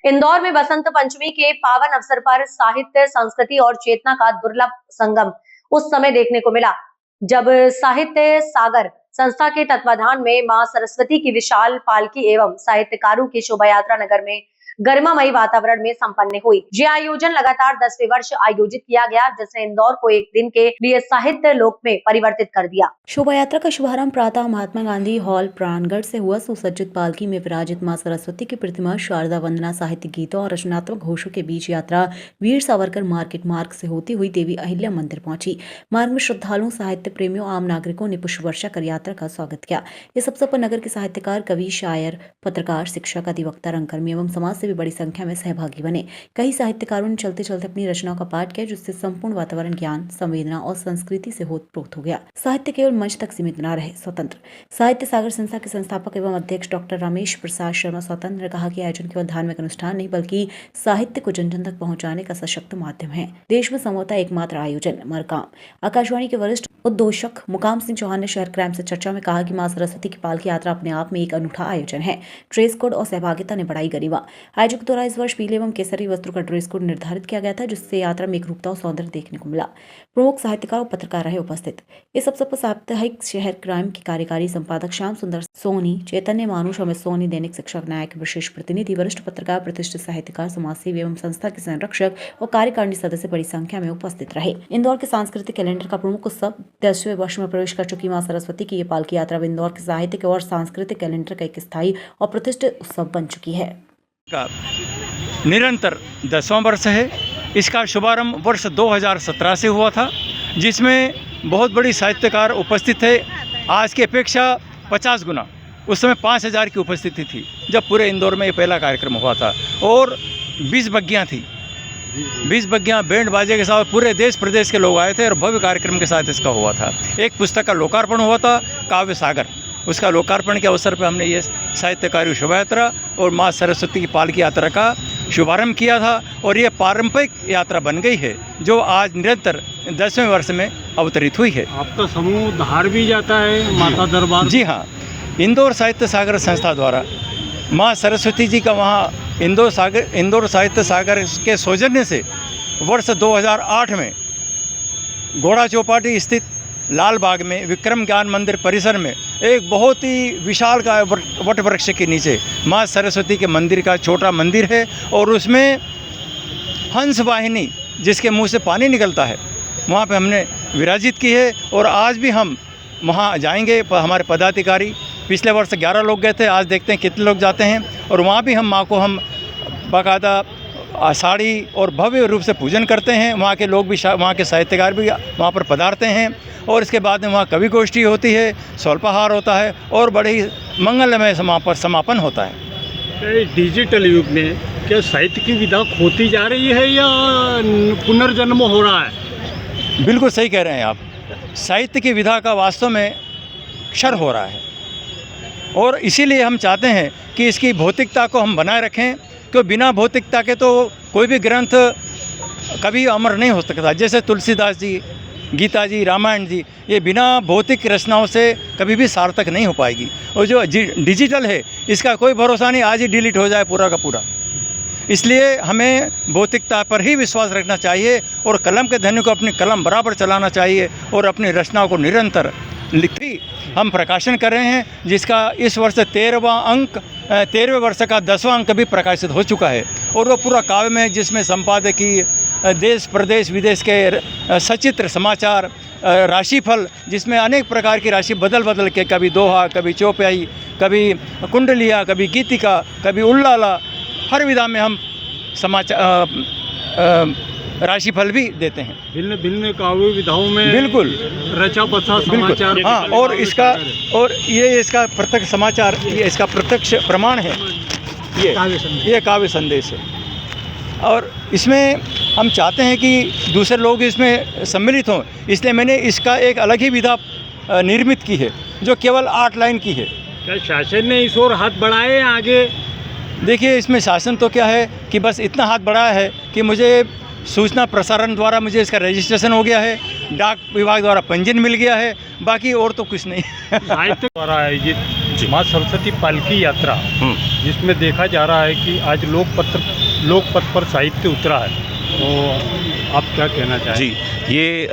इंदौर में बसंत पंचमी के पावन अवसर पर साहित्य, संस्कृति और चेतना का दुर्लभ संगम उस समय देखने को मिला जब साहित्य सागर संस्था के तत्वाधान में मां सरस्वती की विशाल पालकी एवं साहित्यकारों की शोभा यात्रा नगर में गरिमामयी वातावरण में संपन्न हुई। यह आयोजन लगातार 10वें वर्ष आयोजित किया गया, जिसने इंदौर को एक दिन के लिए साहित्य लोक में परिवर्तित कर दिया। शोभा यात्रा का शुभारंभ प्रातः महात्मा गांधी हॉल प्राणगढ़ से हुआ। सुसज्जित पालकी में विराजित मां सरस्वती की प्रतिमा, शारदा वंदना, साहित्य गीतों और रचनात्मक घोषों के बीच यात्रा वीर सावरकर मार्केट मार्ग से होती हुई देवी अहिल्या मंदिर पहुंची। मार्ग में श्रद्धालुओं, साहित्य प्रेमियों, आम नागरिकों ने पुष्प वर्षा कर यात्रा का स्वागत किया। इस अवसर पर नगर के साहित्यकार, कवि, शायर, पत्रकार, शिक्षक, अधिवक्ता, रंगकर्मी एवं समाज से भी बड़ी संख्या में सहभागी बने। कई साहित्यकारों ने चलते चलते अपनी रचनाओं का पाठ किया, जिससे संपूर्ण वातावरण ज्ञान, संवेदना और संस्कृति से ओतप्रोत हो गया। साहित्य केवल मंच तक सीमित न रहे। स्वतंत्र साहित्य सागर संस्था के संस्थापक एवं अध्यक्ष डॉक्टर रमेश प्रसाद शर्मा स्वतंत्र ने कहा कि आयोजन केवल धार्मिक अनुष्ठान नहीं, बल्कि साहित्य को जन जन तक पहुंचाने का सशक्त माध्यम है। देश में संभवतः एकमात्र आयोजन। मरकाम आकाशवाणी के वरिष्ठ उद्घोषक मुकाम सिंह चौहान ने शहर क्राइम से चर्चा में कहा कि मां सरस्वती की पालकी यात्रा अपने आप में एक अनूठा आयोजन है। ड्रेस कोड और सहभागिता ने बढ़ाई गरिमा। आयोजक द्वारा इस वर्ष पीले एवं केसरी वस्त्रों का ड्रेस कोड निर्धारित किया गया था, जिससे यात्रा में एकरूपता और सौंदर्य देखने को मिला। प्रमुख साहित्यकार और पत्रकार रहे उपस्थित। इस अवसर पर साप्ताहिक शहर क्राइम के कार्यकारी संपादक श्याम सुंदर सोनी, चैतन्य मानुष, अमित सोनी, दैनिक शिक्षक न्याय के विशेष प्रतिनिधि, वरिष्ठ पत्रकार, प्रतिष्ठित साहित्यकार, समाजसेवी एवं संस्था के संरक्षक और कार्यकारिणी सदस्य बड़ी संख्या में उपस्थित रहे। इंदौर के सांस्कृतिक कैलेंडर का प्रमुख उत्सव 10वें वर्ष में प्रवेश कर चुकी मां सरस्वती की ये पालकी यात्रा इंदौर के साहित्यिक और सांस्कृतिक कैलेंडर का एक स्थायी और प्रतिष्ठित उत्सव बन चुकी है। निरंतर 10वां वर्ष है। इसका शुभारंभ वर्ष 2017 से हुआ था, जिसमें बहुत बड़ी साहित्यकार उपस्थित थे। आज की अपेक्षा 50 गुना उस समय 5000 की उपस्थिति थी जब पूरे इंदौर में ये पहला कार्यक्रम हुआ था। और 20 बग्गियाँ थी, 20 बग्गियाँ बैंड बाजे के साथ पूरे देश प्रदेश के लोग आए थे और भव्य कार्यक्रम के साथ इसका हुआ था। एक पुस्तक का लोकार्पण हुआ था, काव्य सागर। उसका लोकार्पण के अवसर पर हमने ये साहित्यकारी शोभा यात्रा और माँ सरस्वती की पालकी यात्रा का शुभारंभ किया था और ये पारंपरिक यात्रा बन गई है, जो आज निरंतर 10वें वर्ष में अवतरित हुई है। आपका समूह धार भी जाता है माता दरबार? जी हाँ, इंदौर साहित्य सागर संस्था द्वारा माँ सरस्वती जी का वहाँ इंदौर साहित्य सागर के सौजन्य से वर्ष 2008 में घोड़ा चौपाटी स्थित लाल बाग में विक्रम ज्ञान मंदिर परिसर में एक बहुत ही विशाल का वट वृक्ष के नीचे माँ सरस्वती के मंदिर का छोटा मंदिर है और उसमें हंस वाहिनी जिसके मुंह से पानी निकलता है, वहाँ पे हमने विराजित की है। और आज भी हम वहाँ जाएंगे। हमारे पदाधिकारी पिछले वर्ष 11 लोग गए थे, आज देखते हैं कितने लोग जाते हैं। और वहाँ भी हम माँ को हम बाकायदा साड़ी और भव्य रूप से पूजन करते हैं। वहाँ के लोग भी, वहाँ के साहित्यकार भी वहाँ पर पधारते हैं। और इसके बाद में वहाँ कवि गोष्ठी होती है, स्वल्पाहार होता है और बड़े ही मंगलमय समापन होता है। डिजिटल युग में क्या साहित्य की विधा खोती जा रही है या पुनर्जन्म हो रहा है? बिल्कुल सही कह रहे हैं आप। साहित्य की विधा का वास्तव में क्षर हो रहा है और इसीलिए हम चाहते हैं कि इसकी भौतिकता को हम बनाए रखें, क्योंकि बिना भौतिकता के तो कोई भी ग्रंथ कभी अमर नहीं हो सकता। जैसे तुलसीदास जी, गीता जी, रामायण जी, ये बिना भौतिक रचनाओं से कभी भी सार्थक नहीं हो पाएगी। और जो डिजिटल है इसका कोई भरोसा नहीं, आज ही डिलीट हो जाए पूरा का पूरा। इसलिए हमें भौतिकता पर ही विश्वास रखना चाहिए और कलम के धन्य को अपनी कलम बराबर चलाना चाहिए और अपनी रचनाओं को निरंतर लिखी हम प्रकाशन कर रहे हैं, जिसका इस वर्ष 13वें वर्ष का 10वां अंक भी प्रकाशित हो चुका है। और वो पूरा काव्य में, जिसमें संपादकीय, देश प्रदेश विदेश के सचित्र समाचार, राशिफल, जिसमें अनेक प्रकार की राशि बदल के, कभी दोहा, कभी चौपाई, कभी कुंडलिया, कभी गीतिका, कभी उल्लाला, हर विधा में हम राशिफल भी देते हैं। भिन्न भिन्न काव्य विधाओं में बिल्कुल रचा बसा समाचार। हाँ, और इसका प्रत्यक्ष समाचार, ये इसका प्रत्यक्ष प्रमाण है। ये काव्य संदेश है और इसमें हम चाहते हैं कि दूसरे लोग इसमें सम्मिलित हों, इसलिए मैंने इसका एक अलग ही विधा निर्मित की है जो केवल 8 लाइन की है। क्या शासन ने इस ओर हाथ बढ़ाए आगे? देखिए, इसमें शासन तो क्या है कि बस इतना हाथ बढ़ाया है कि मुझे सूचना प्रसारण द्वारा मुझे इसका रजिस्ट्रेशन हो गया है, डाक विभाग द्वारा पंजीयन मिल गया है, बाकी और तो कुछ नहीं। साहित्य द्वारा आयोजित जी। माँ सरस्वती पालकी यात्रा, जिसमें देखा जा रहा है कि आज लोकपथ पर साहित्य उतरा है, तो आप क्या कहना चाहें? जी, ये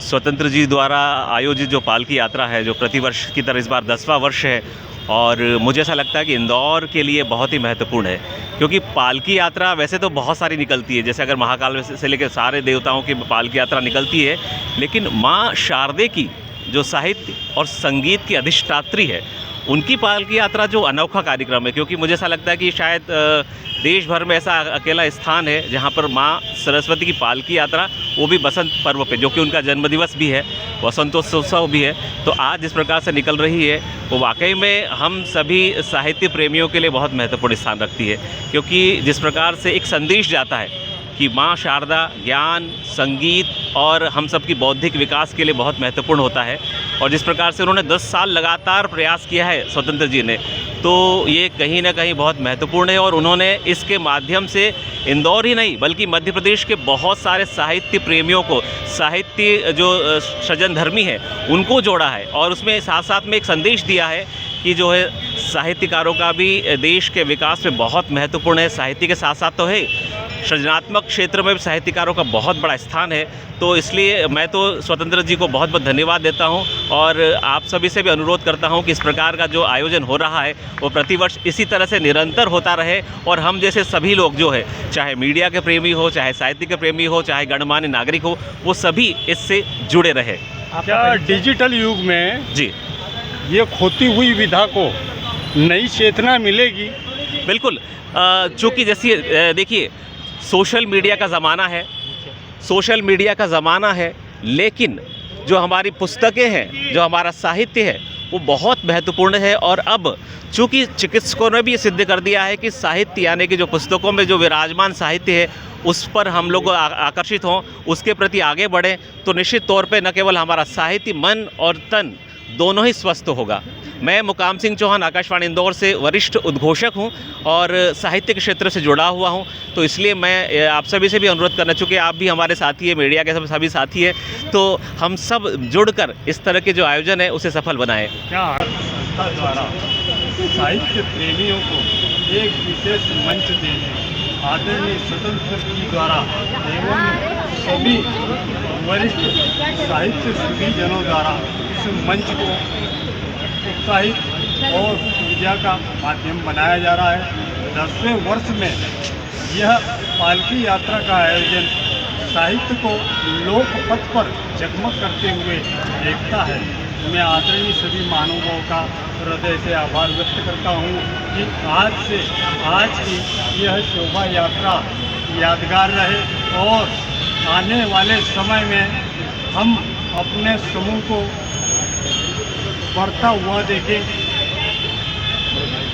स्वतंत्र जी द्वारा आयोजित जो पालकी यात्रा है, जो प्रतिवर्ष की तरह इस बार 10वां वर्ष है, और मुझे ऐसा लगता है कि इंदौर के लिए बहुत ही महत्वपूर्ण है, क्योंकि पालकी यात्रा वैसे तो बहुत सारी निकलती है, जैसे अगर महाकाल से लेकर सारे देवताओं की पालकी यात्रा निकलती है, लेकिन माँ शारदे की जो साहित्य और संगीत की अधिष्ठात्री है, उनकी पालकी यात्रा जो अनोखा कार्यक्रम है, क्योंकि मुझे ऐसा लगता है कि शायद देश भर में ऐसा अकेला स्थान है जहाँ पर माँ सरस्वती की पालकी यात्रा, वो भी बसंत पर्व पे, जो कि उनका जन्मदिवस भी है, वसंतोत्सव भी है, तो आज जिस प्रकार से निकल रही है वो वाकई में हम सभी साहित्य प्रेमियों के लिए बहुत महत्वपूर्ण स्थान रखती है, क्योंकि जिस प्रकार से एक संदेश जाता है कि माँ शारदा ज्ञान, संगीत और हम सब की बौद्धिक विकास के लिए बहुत महत्वपूर्ण होता है, और जिस प्रकार से उन्होंने 10 साल लगातार प्रयास किया है स्वतंत्र जी ने, तो ये कहीं ना कहीं बहुत महत्वपूर्ण है, और उन्होंने इसके माध्यम से इंदौर ही नहीं बल्कि मध्य प्रदेश के बहुत सारे साहित्य प्रेमियों को, साहित्य जो सृजनधर्मी है उनको जोड़ा है, और उसमें साथ साथ में एक संदेश दिया है कि जो है साहित्यकारों का भी देश के विकास में बहुत महत्वपूर्ण है। साहित्य के साथ साथ तो है, सृजनात्मक क्षेत्र में भी साहित्यकारों का बहुत बड़ा स्थान है, तो इसलिए मैं तो स्वतंत्र जी को बहुत बहुत धन्यवाद देता हूं, और आप सभी से भी अनुरोध करता हूं कि इस प्रकार का जो आयोजन हो रहा है वो प्रतिवर्ष इसी तरह से निरंतर होता रहे, और हम जैसे सभी लोग जो है, चाहे मीडिया के प्रेमी हो, चाहे साहित्य के प्रेमी हो, चाहे गणमान्य नागरिक हो, वो सभी इससे जुड़े रहे। क्या डिजिटल युग में जी ये खोती हुई विधा को नई चेतना मिलेगी? बिल्कुल, चूँकि जैसे देखिए सोशल मीडिया का ज़माना है, सोशल मीडिया का ज़माना है, लेकिन जो हमारी पुस्तकें हैं, जो हमारा साहित्य है, वो बहुत महत्वपूर्ण है, और अब चूँकि चिकित्सकों ने भी ये सिद्ध कर दिया है कि साहित्य यानी कि जो पुस्तकों में जो विराजमान साहित्य है उस पर हम लोग आकर्षित हों, उसके प्रति आगे बढ़ें, तो निश्चित तौर पे न केवल हमारा साहित्य, मन और तन दोनों ही स्वस्थ होगा। मैं मुकाम सिंह चौहान आकाशवाणी इंदौर से वरिष्ठ उद्घोषक हूं और साहित्य के क्षेत्र से जुड़ा हुआ हूं, तो इसलिए मैं आप सभी से भी अनुरोध करना, चूँकि आप भी हमारे साथी है, मीडिया के सभी साथी है, तो हम सब जुड़कर इस तरह के जो आयोजन है उसे सफल बनाएं। क्या संस्था द्वारा साहित्य प्रेमियों को एक विशेष मंच देने आदरणीय स्वतंत्र जी द्वारा एवं सभी वरिष्ठ साहित्य सुधीजनों द्वारा इस मंच को उत्साहित और ऊर्जा का माध्यम बनाया जा रहा है। 10वें वर्ष में यह पालकी यात्रा का आयोजन साहित्य को लोकपथ पर जगमग करते हुए देखता है। मैं आदरणीय सभी महानुभावों का हृदय से आभार व्यक्त करता हूँ कि आज की यह शोभा यात्रा यादगार रहे, और आने वाले समय में हम अपने समूह को बढ़ता हुआ देखें।